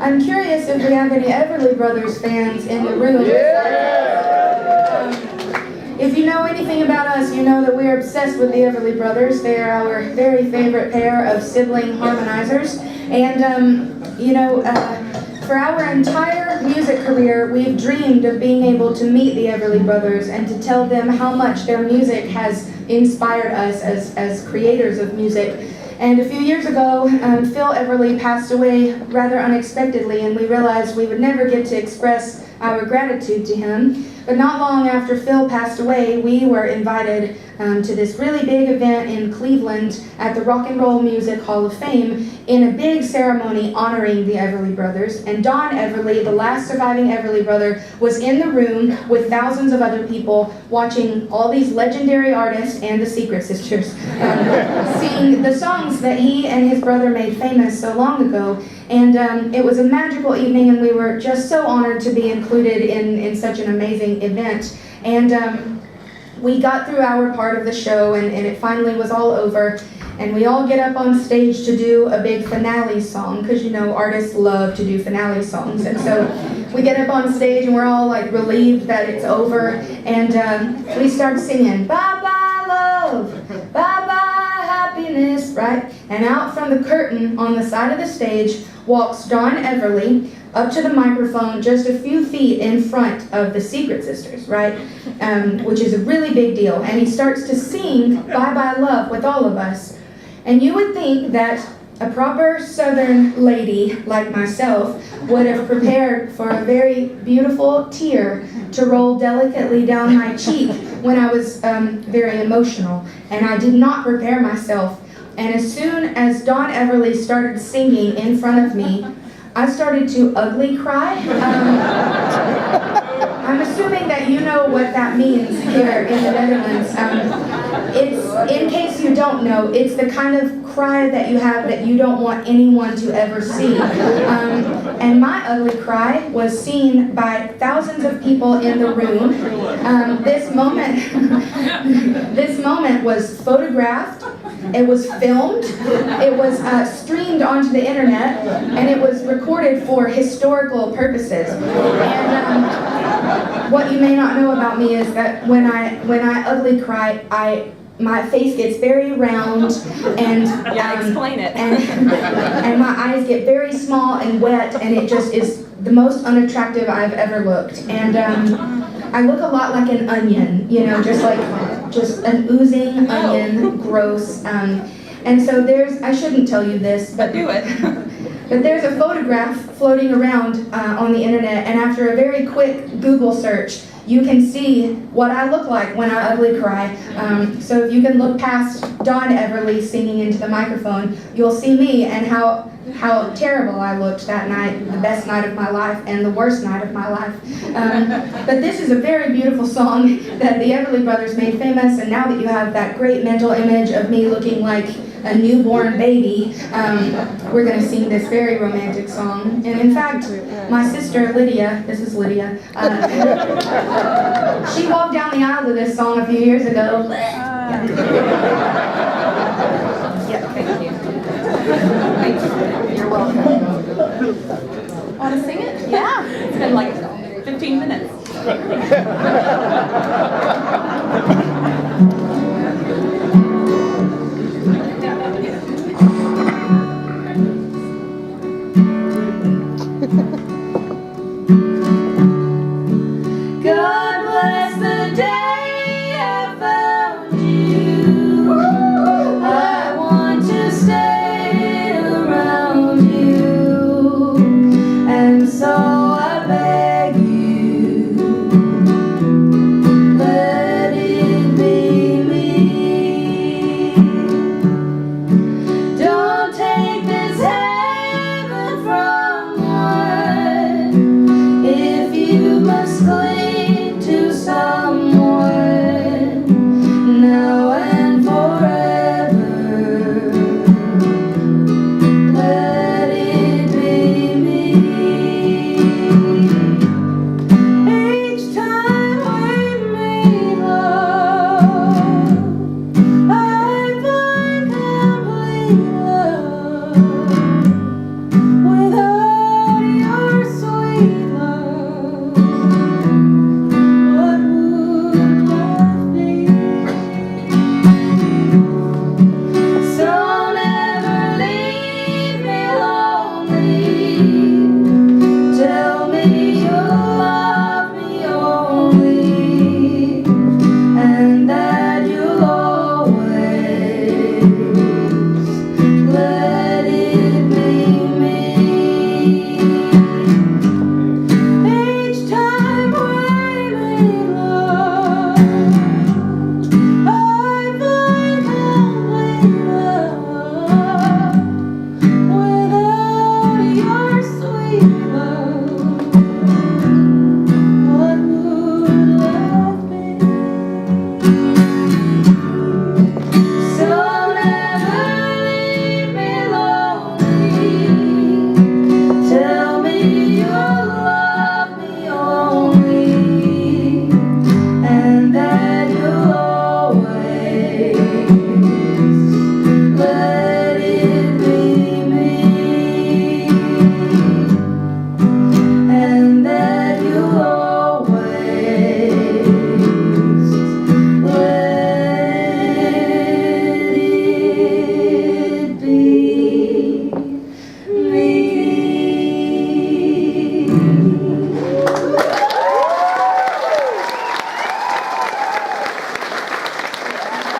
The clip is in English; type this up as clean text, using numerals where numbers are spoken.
I'm curious if we have any Everly Brothers fans in the room. If you know anything about us, you know that we are obsessed with the Everly Brothers. They are our very favorite pair of sibling harmonizers. And, for our entire music career, we've dreamed of being able to meet the Everly Brothers and to tell them how much their music has inspired us as creators of music. And a few years ago, Phil Everly passed away rather unexpectedly, and we realized we would never get to express our gratitude to him. But not long after Phil passed away, we were invited to this really big event in Cleveland at the Rock and Roll Music Hall of Fame in a big ceremony honoring the Everly Brothers. And Don Everly, the last surviving Everly brother, was in the room with thousands of other people watching all these legendary artists and the Secret Sisters sing the songs that he and his brother made famous so long ago. And it was a magical evening, and we were just so honored to be included in such an amazing event. And we got through our part of the show, and it finally was all over. And we all get up on stage to do a big finale song, because artists love to do finale songs. And so we get up on stage, and we're all like relieved that it's over. And we start singing, "Bye-bye love, bye-bye happiness," right? And out from the curtain on the side of the stage walks Don Everly up to the microphone just a few feet in front of the Secret Sisters, right? Which is a really big deal. And he starts to sing "Bye-bye Love" with all of us. And you would think that a proper Southern lady like myself would have prepared for a very beautiful tear to roll delicately down my cheek when I was very emotional. And I did not prepare myself. And as soon as Don Everly started singing in front of me, I started to ugly cry. I'm assuming that you know what that means here in the Netherlands. It's, in case you don't know, it's the kind of cry that you have that you don't want anyone to ever see. And my ugly cry was seen by thousands of people in the room. This moment was photographed. It was filmed, it was streamed onto the internet, and it was recorded for historical purposes. And what you may not know about me is that when I ugly cry, my face gets very round, and explain it. and my eyes get very small and wet, and it just is the most unattractive I've ever looked. And I look a lot like an onion, just an oozing onion, gross. And so I shouldn't tell you this, but do it. But there's a photograph floating around on the internet, and after a very quick Google search, you can see what I look like when I ugly cry. So if you can look past Don Everly singing into the microphone, you'll see me and how terrible I looked that night, the best night of my life and the worst night of my life. But this is a very beautiful song that the Everly Brothers made famous, and now that you have that great mental image of me looking like a newborn baby, we're going to sing this very romantic song. And in fact, my sister Lydia, this is Lydia, she walked down the aisle to this song a few years ago. Yeah, thank you. You're welcome. Want to sing it? Yeah. It's been like 15 minutes.